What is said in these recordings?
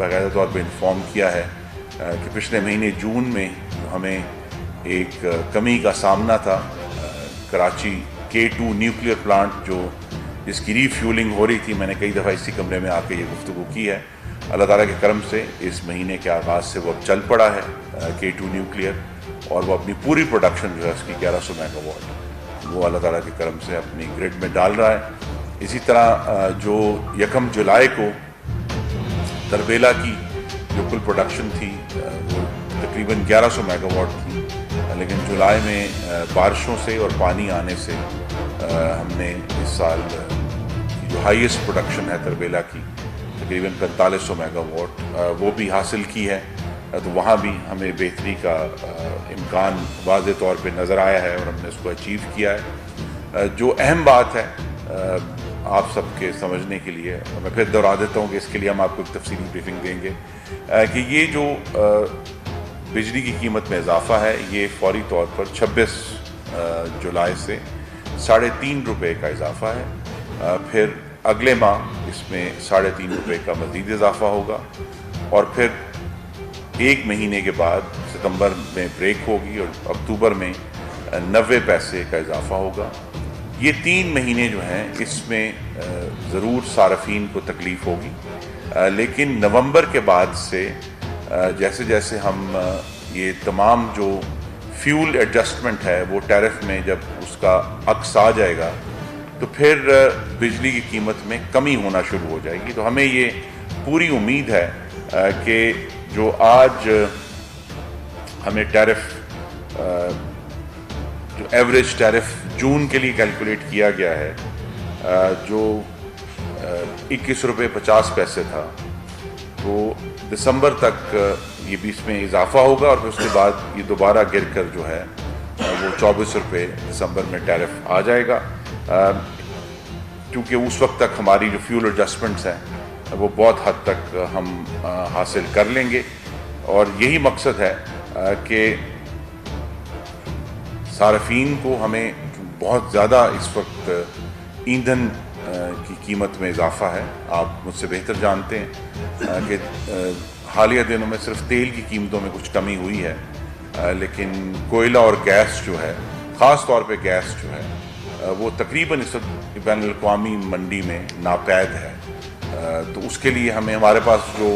باقاعدہ طور پہ انفارم کیا ہے کہ پچھلے مہینے جون میں ہمیں ایک کمی کا سامنا تھا. کراچی K2 نیوکلیئر پلانٹ جس کی ری فیولنگ ہو رہی تھی، میں نے کئی دفعہ اسی کمرے میں آ کے یہ گفتگو کی ہے. اللہ تعالیٰ کے کرم سے اس مہینے کے آغاز سے وہ اب چل پڑا ہے K2 نیوکلیئر، اور وہ اپنی پوری پروڈکشن جو ہے اس کی 1100 میگا واٹ وہ اللہ تعالیٰ کے کرم سے اپنی گرڈ میں ڈال رہا ہے. اسی طرح جو 1 جولائی کو تربیلا کی جو کل پروڈکشن تھی وہ تقریباً 1100 میگا واٹ تھی، لیکن جولائی میں بارشوں سے اور پانی آنے سے ہم نے اس سال جو ہائیسٹ پروڈکشن ہے تربیلا کی تقریباً 4500 میگا واٹ وہ بھی حاصل کی ہے. تو وہاں بھی ہمیں بہتری کا امکان واضح طور پہ نظر آیا ہے اور ہم نے اس کو اچیو کیا ہے. جو اہم بات ہے آپ سب کے سمجھنے کے لیے، میں پھر دہرا دیتا ہوں کہ اس کے لیے ہم آپ کو ایک تفصیلی بریفنگ دیں گے، کہ یہ جو بجلی کی قیمت میں اضافہ ہے یہ فوری طور پر 26 جولائی سے 3.5 روپے کا اضافہ ہے. پھر اگلے ماہ اس میں 3.5 روپے کا مزید اضافہ ہوگا، اور پھر 1 مہینے کے بعد ستمبر میں بریک ہوگی اور اکتوبر میں 90 پیسے کا اضافہ ہوگا. یہ 3 مہینے جو ہیں اس میں ضرور صارفین کو تکلیف ہوگی، لیکن نومبر کے بعد سے جیسے جیسے ہم یہ تمام جو فیول ایڈجسٹمنٹ ہے وہ ٹیرف میں جب اس کا عکس آ جائے گا تو پھر بجلی کی قیمت میں کمی ہونا شروع ہو جائے گی. تو ہمیں یہ پوری امید ہے کہ جو آج ہمیں ٹیرف جو ایوریج ٹیرف جون کے لیے کیلکولیٹ کیا گیا ہے جو 21 روپے 50 پیسے تھا، تو دسمبر تک یہ بھی اس میں اضافہ ہوگا اور پھر اس کے بعد یہ دوبارہ گر کر جو ہے وہ 24 روپے دسمبر میں ٹیرف آ جائے گا. کیونکہ اس وقت تک ہماری جو فیول ایڈجسٹمنٹس ہیں وہ بہت حد تک ہم حاصل کر لیں گے، اور یہی مقصد ہے کہ صارفین کو ہمیں بہت زیادہ اس وقت ایندھن کی قیمت میں اضافہ ہے. آپ مجھ سے بہتر جانتے ہیں کہ حالیہ دنوں میں صرف تیل کی قیمتوں میں کچھ کمی ہوئی ہے، لیکن کوئلہ اور گیس جو ہے، خاص طور پہ گیس جو ہے وہ تقریباً اس وقت بین الاقوامی منڈی میں ناپید ہے. تو اس کے لیے ہمارے پاس جو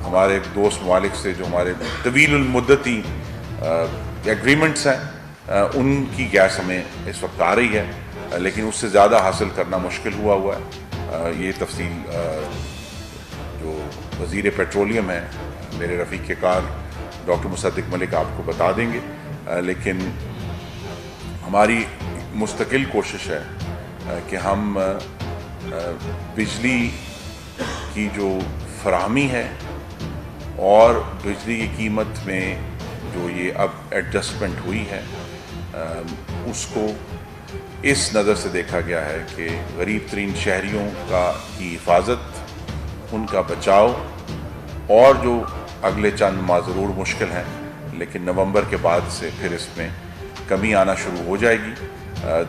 ہمارے دوست ممالک سے جو ہمارے طویل المدتی ایگریمنٹس ہیں ان کی گیس ہمیں اس وقت آ رہی ہے، لیکن اس سے زیادہ حاصل کرنا مشکل ہوا ہے. یہ تفصیل جو وزیر پیٹرولیم ہے میرے رفیق کار ڈاکٹر مصدق ملک آپ کو بتا دیں گے، لیکن ہماری مستقل کوشش ہے کہ ہم بجلی کی جو فراہمی ہے اور بجلی کی قیمت میں جو یہ اب ایڈجسٹمنٹ ہوئی ہے اس کو اس نظر سے دیکھا گیا ہے کہ غریب ترین شہریوں کی حفاظت، ان کا بچاؤ، اور جو اگلے چند ماہ ضرور مشکل ہیں لیکن نومبر کے بعد سے پھر اس میں کمی آنا شروع ہو جائے گی،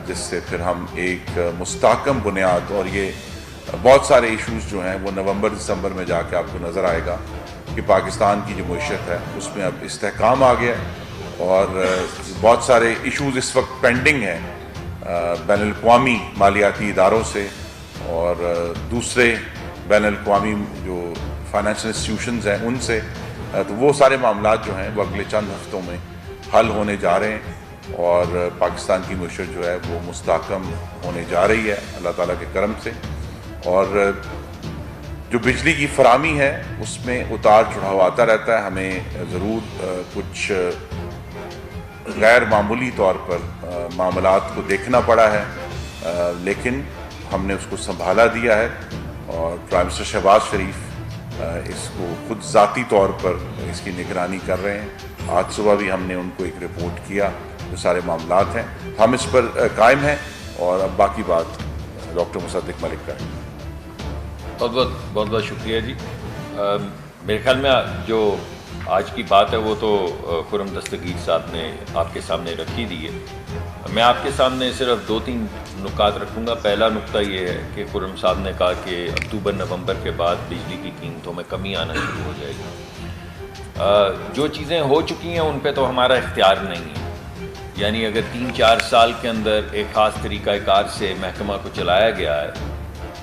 جس سے پھر ہم ایک مستحکم بنیاد، اور یہ بہت سارے ایشوز جو ہیں وہ نومبر دسمبر میں جا کے آپ کو نظر آئے گا کہ پاکستان کی جو معیشت ہے اس میں اب استحکام آ گیا ہے، اور بہت سارے ایشوز اس وقت پینڈنگ ہیں بین الاقوامی مالیاتی اداروں سے اور دوسرے بین الاقوامی جو فائنینشل انسٹیٹیوشنز ہیں ان سے. تو وہ سارے معاملات جو ہیں وہ اگلے چند ہفتوں میں حل ہونے جا رہے ہیں اور پاکستان کی معیشت جو ہے وہ مستحکم ہونے جا رہی ہے اللہ تعالیٰ کے کرم سے. اور جو بجلی کی فراہمی ہے اس میں اتار چڑھاؤ آتا رہتا ہے. ہمیں ضرور کچھ غیر معمولی طور پر معاملات کو دیکھنا پڑا ہے، لیکن ہم نے اس کو سنبھالا دیا ہے، اور پرائم منسٹر شہباز شریف اس کو خود ذاتی طور پر اس کی نگرانی کر رہے ہیں. آج صبح بھی ہم نے ان کو ایک رپورٹ کیا، جو سارے معاملات ہیں ہم اس پر قائم ہیں، اور اب باقی بات ڈاکٹر مصدق ملک کریں. بہت بہت شکریہ جی. میرے خیال میں جو آج کی بات ہے وہ تو خرم دستگیر صاحب نے آپ کے سامنے رکھی دی ہے. میں آپ کے سامنے صرف 2-3 نکات رکھوں گا. پہلا نکتہ یہ ہے کہ خرم صاحب نے کہا کہ اکتوبر نومبر کے بعد بجلی کی قیمتوں میں کمی آنا شروع ہو جائے گی. جو چیزیں ہو چکی ہیں ان پہ تو ہمارا اختیار نہیں ہے. یعنی اگر 3-4 سال کے اندر ایک خاص طریقہ کار سے محکمہ کو چلایا گیا ہے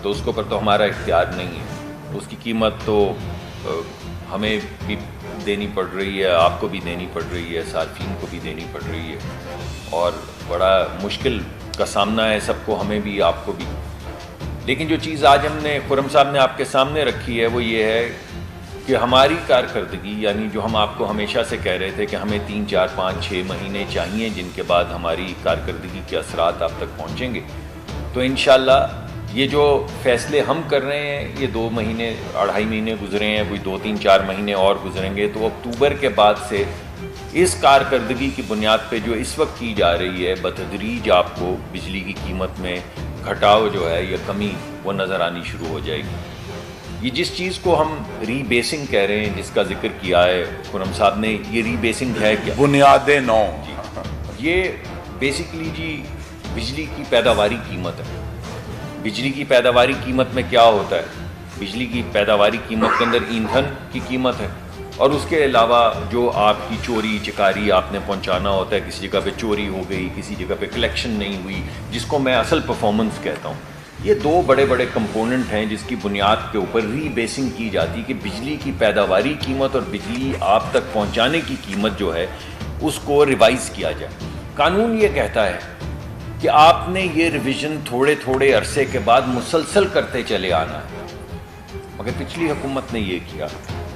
تو اس کے اوپر تو ہمارا اختیار نہیں ہے. اس کی قیمت تو ہمیں بھی دینی پڑ رہی ہے, آپ کو بھی دینی پڑ رہی ہے, صارفین کو بھی دینی پڑ رہی ہے, اور بڑا مشکل کا سامنا ہے سب کو, ہمیں بھی آپ کو بھی. لیکن جو چیز آج ہم نے خرم صاحب نے آپ کے سامنے رکھی ہے وہ یہ ہے کہ ہماری کارکردگی, یعنی جو ہم آپ کو ہمیشہ سے کہہ رہے تھے کہ ہمیں 3-4-5-6 مہینے چاہیے جن کے بعد ہماری کارکردگی کے اثرات آپ تک پہنچیں گے, تو انشاءاللہ یہ جو فیصلے ہم کر رہے ہیں یہ 2 مہینے 2.5 مہینے گزرے ہیں, کوئی 2-3-4 مہینے اور گزریں گے, تو اکتوبر کے بعد سے اس کارکردگی کی بنیاد پہ جو اس وقت کی جا رہی ہے بتدریج آپ کو بجلی کی قیمت میں گھٹاؤ جو ہے یا کمی وہ نظر آنی شروع ہو جائے گی. یہ جس چیز کو ہم ری بیسنگ کہہ رہے ہیں, جس کا ذکر کیا ہے خرم صاحب نے, یہ ری بیسنگ ہے کیا؟ بنیادیں نو. جی, یہ بیسیکلی جی بجلی کی پیداواری قیمت ہے. بجلی کی پیداواری قیمت میں کیا ہوتا ہے؟ بجلی کی پیداواری قیمت کے اندر ایندھن کی قیمت ہے, اور اس کے علاوہ جو آپ کی چوری چکاری آپ نے پہنچانا ہوتا ہے, کسی جگہ پہ چوری ہو گئی, کسی جگہ پہ کلیکشن نہیں ہوئی, جس کو میں اصل پرفارمنس کہتا ہوں. یہ 2 بڑے بڑے کمپوننٹ ہیں جس کی بنیاد کے اوپر ری بیسنگ کی جاتی کہ بجلی کی پیداواری قیمت اور بجلی آپ تک پہنچانے کی قیمت جو ہے اس کو ریوائز کیا جائے. قانون یہ کہتا ہے کہ آپ نے یہ ریویژن تھوڑے تھوڑے عرصے کے بعد مسلسل کرتے چلے آنا ہے, مگر پچھلی حکومت نے یہ کیا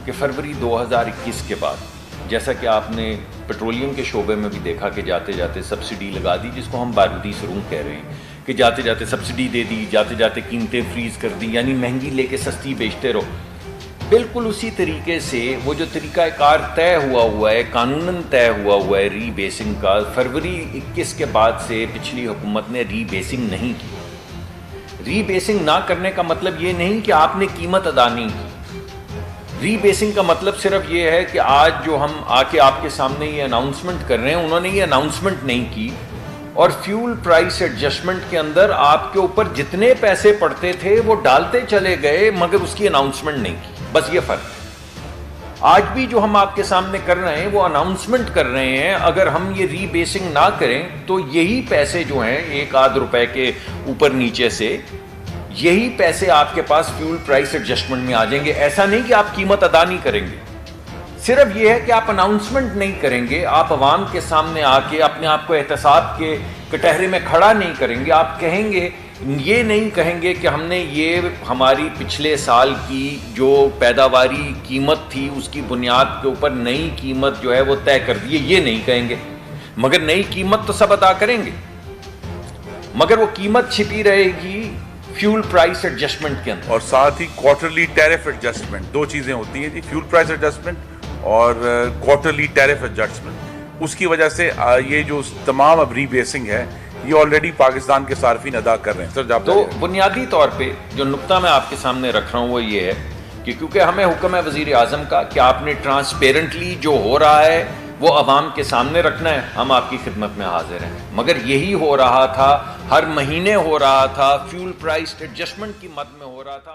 کہ فروری 2021 کے بعد, جیسا کہ آپ نے پیٹرولیم کے شعبے میں بھی دیکھا کہ جاتے جاتے سبسڈی لگا دی, جس کو ہم بارودی سرنگ کہہ رہے ہیں, کہ جاتے جاتے سبسڈی دے دی, جاتے جاتے قیمتیں فریز کر دی, یعنی مہنگی لے کے سستی بیچتے رہو. بالکل اسی طریقے سے وہ جو طریقہ کار طے ہوا ہے, قانوناً طے ہوا ہے ری بیسنگ کا, فروری 21 کے بعد سے پچھلی حکومت نے ری بیسنگ نہیں کی. ری بیسنگ نہ کرنے کا مطلب یہ نہیں کہ آپ نے قیمت ادا نہیں کی. ری بیسنگ کا مطلب صرف یہ ہے کہ آج جو ہم آ کے آپ کے سامنے یہ اناؤنسمنٹ کر رہے ہیں, انہوں نے یہ اناؤنسمنٹ نہیں کی, اور فیول پرائس ایڈجسٹمنٹ کے اندر آپ کے اوپر جتنے پیسے پڑتے تھے وہ ڈالتے چلے گئے, مگر اس کی اناؤنسمنٹ نہیں کی. بس یہ فرق ہے. آج بھی جو ہم آپ کے سامنے کر رہے ہیں وہ اناؤنسمنٹ کر رہے ہیں. اگر ہم یہ ری بیسنگ نہ کریں تو یہی پیسے جو ہیں 1-8 روپے کے اوپر نیچے سے, یہی پیسے آپ کے پاس فیول پرائس ایڈجسٹمنٹ میں آ جائیں گے. ایسا نہیں کہ آپ قیمت ادا نہیں کریں گے, صرف یہ ہے کہ آپ اناؤنسمنٹ نہیں کریں گے, آپ عوام کے سامنے آ کے اپنے آپ کو احتساب کے کٹہرے میں کھڑا نہیں کریں گے. آپ کہیں گے, یہ نہیں کہیں گے کہ ہم نے یہ ہماری پچھلے سال کی جو پیداواری قیمت تھی اس کی بنیاد کے اوپر نئی قیمت جو ہے وہ طے کر دی, یہ نہیں کہیں گے, مگر نئی قیمت تو سب ادا کریں گے, مگر وہ قیمت چھپی رہے گی فیول پرائس ایڈجسٹمنٹ کے اندر. اور ساتھ ہی کوارٹرلی ٹیرف ایڈجسٹمنٹ, 2 چیزیں ہوتی ہیں جی, فیول پرائس ایڈجسٹمنٹ اور کوارٹرلی ٹیرف ایڈجسٹمنٹ. اس کی وجہ سے یہ جو تمام اب ری بیسنگ ہے یہ آلریڈی پاکستان کے صارفین ادا کر رہے ہیں. سر تو بنیادی طور پہ جو نقطہ میں آپ کے سامنے رکھ رہا ہوں وہ یہ ہے کہ کیونکہ ہمیں حکم ہے وزیر اعظم کا کہ آپ نے ٹرانسپیرنٹلی جو ہو رہا ہے وہ عوام کے سامنے رکھنا ہے, ہم آپ کی خدمت میں حاضر ہیں. مگر یہی ہو رہا تھا, ہر مہینے ہو رہا تھا, فیول پرائس ایڈجسٹمنٹ کی مد میں ہو رہا تھا.